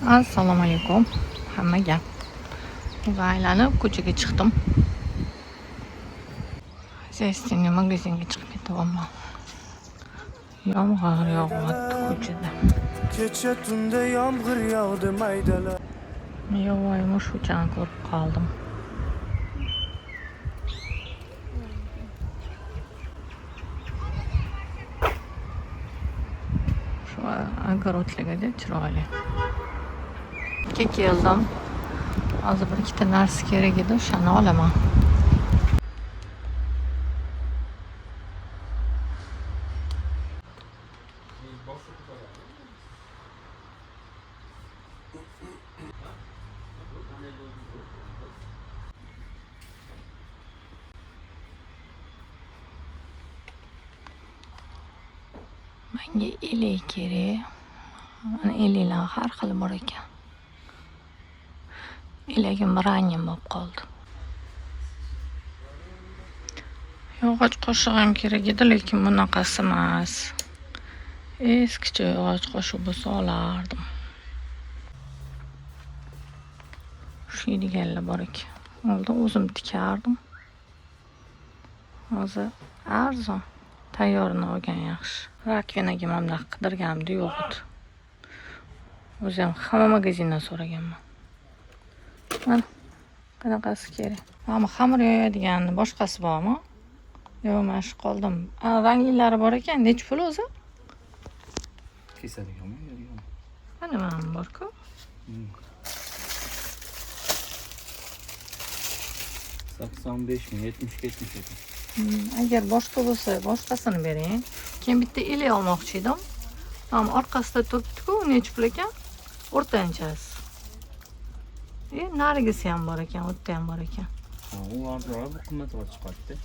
Assalomu alaykum hammaga. Aylanib ko'chaga chiqdim. Zestinga magazinga chiqib ketaman. Yomg'ir yog'yapti ko'chada. Kecha tunda yomg'ir yog'di maydalar. Yovvoyi mushukchani ko'rib qoldim. Shu огородligida chiroyli. Keldim. Hozir bir ikkita narsa kerak edi, o'shani olaman. Menga elak kerak. Mana elaklar har xil bor ekan. Elagim rangim bo'lib qoldi. Yog'och qoshiq ham kerak edi, lekin bunaqasi emas. Eskicha yog'och qoshiq bo'lsa olardim. Shiydiganlar bor ekan. Oldin o'zim tikardim. Hozir arzon. Tayyorini olgan yaxshi. Rakvinaga mana qidirganimda yo'q edi. O'zim hamma magazindan so'raganman. Mana qanaqasi kerak. Mana xamir yoyadiganni boshqasi bormi? Yo'q, mana shu qoldim. Ranglilari bor ekan, nech pul o'zi? Kesadiganmi, yo'qmi? Mana mana bor-ku. Sakson besh ming, 70 ekan. Agar boshqa bo'lsa, boshqasini bering. Keyin bitta elak olmoqchi edim. Mana orqasida turibdi-ku, nech pul ekan? O'rtanchasi. Narigisi ham bor ekan, o'tda ham bor ekan. Ha, u arzonroq, bu qimmatroq chiqadi-da.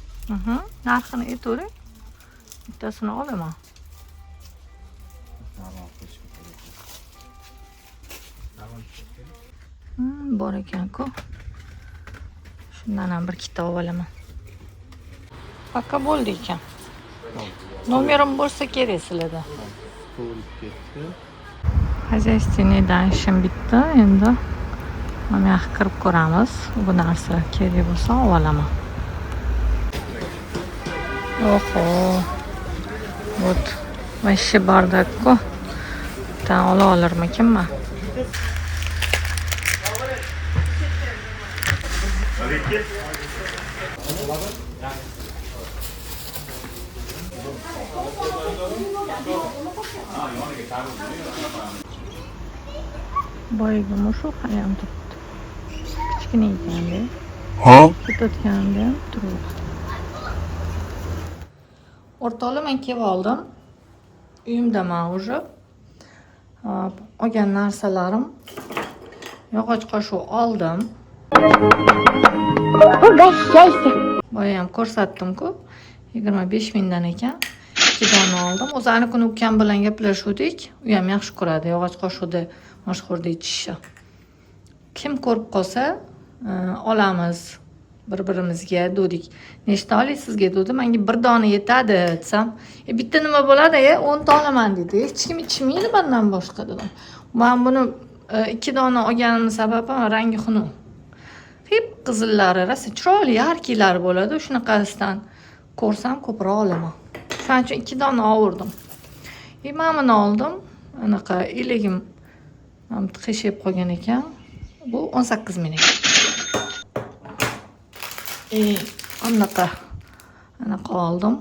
Narxini aytavering. Bittasini olaman. Bor ekan-ku. Shundan ham bir ikkita olaman. Paka bo'ldi ekan. Nomerim bo'lsa kerak sizlarda. To'g'ri ketdi. Хозяйственныйdan ishim bitdi. Endi mana yoqqa kirib ko'ramiz. Bu narsa kerak bo'lsa olaman. Oho. Вот. Вообще bardakku. Tan ola olurmikinman? Boyagi mushuk ham turibdi. Kichkina ekan-da. Ha? Ketayotganda ham turibdi. O'rtoqlar, men kelib oldim. Uyimdaman уже. Olgan narsalarim. Yog'och qoshiq oldim. Boya ham ko'rsatdim-ku. 25 mingdan ekan. 2 dona oldim. O'zi ana kuni ukam bilan gaplashuvdik. U ham yaxshi ko'radi yog'och qoshiqni mashhurda ichishni. Kim ko'rib qolsa, olamiz bir-birimizga dedik. Nechta olaysizga dedi. Menga 1 dona yetadi desam, bitta nima bo'ladi, 10 ta olaman dedi. Hech kim ichmaydi bundan boshqa dedim. Men buni 2 dona olganim sababi rangi xunuk. Hep qizillari, rosa chiroyli, yarkilari bo'ladi. Shunaqasidan ko'rsam ko'proq olaman. Shuning uchun 2 dona oldim. Men buni oldim. Anaqa elagim ham qishib qolgan ekan. Bu 18 ming ekan. Anaqa oldim.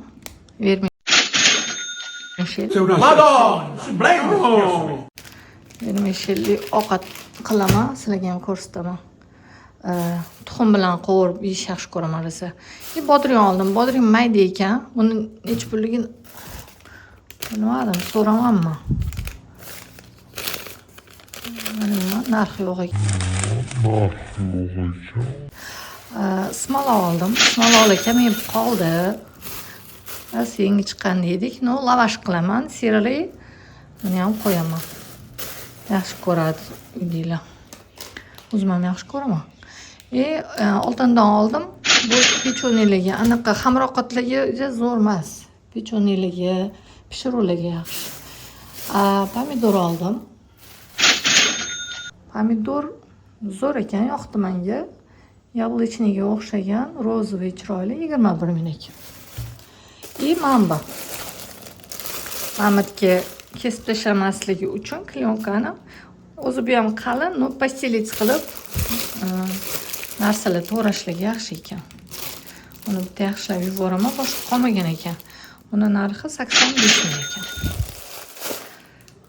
Vermisheli ovqat qilaman, sizlarga ham ko'rsataman. Tuxum bilan qovurib yeyish yaxshi ko'raman rosa. Bodring oldim. Bodring mayda ekan. Buni nech pulligini bilmadim, so'ramanmi? Mana narxi yo'q ekan. Smala oldim. Smala ekan men qoldi. Senga chiqqan dedik. No, lavash qilaman, sirli. Buni ham qo'yaman. Yaxshi ko'radi uydagilar. O'zim ham yaxshi ko'raman. Oltindan oldim. Bu pechoneligi, anaqa xamroqatlarga zo'r emas. Pechoneligi, pishiruvlarga yaxshi. Pomidor oldim. Pomidor zo'r ekan, yoqdi menga. Yablочныйga o'xshagan, rozoviy chiroyli 21 ming ekan. И mamba. Mamatga kesib tashlamasligi uchun klyonkani o'zi bu ham qalin, no pastelits qilib narsalar to'g'rashligi yaxshi ekan. Uni bitta yaxshilab yuboraman, boshqa qolmagan ekan. Uni narxi 85 ming ekan.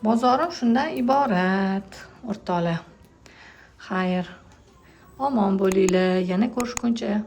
Bozorim shundan iborat, o'rtoqlar. Xayr. Omon bo'linglar, yana ko'rishguncha.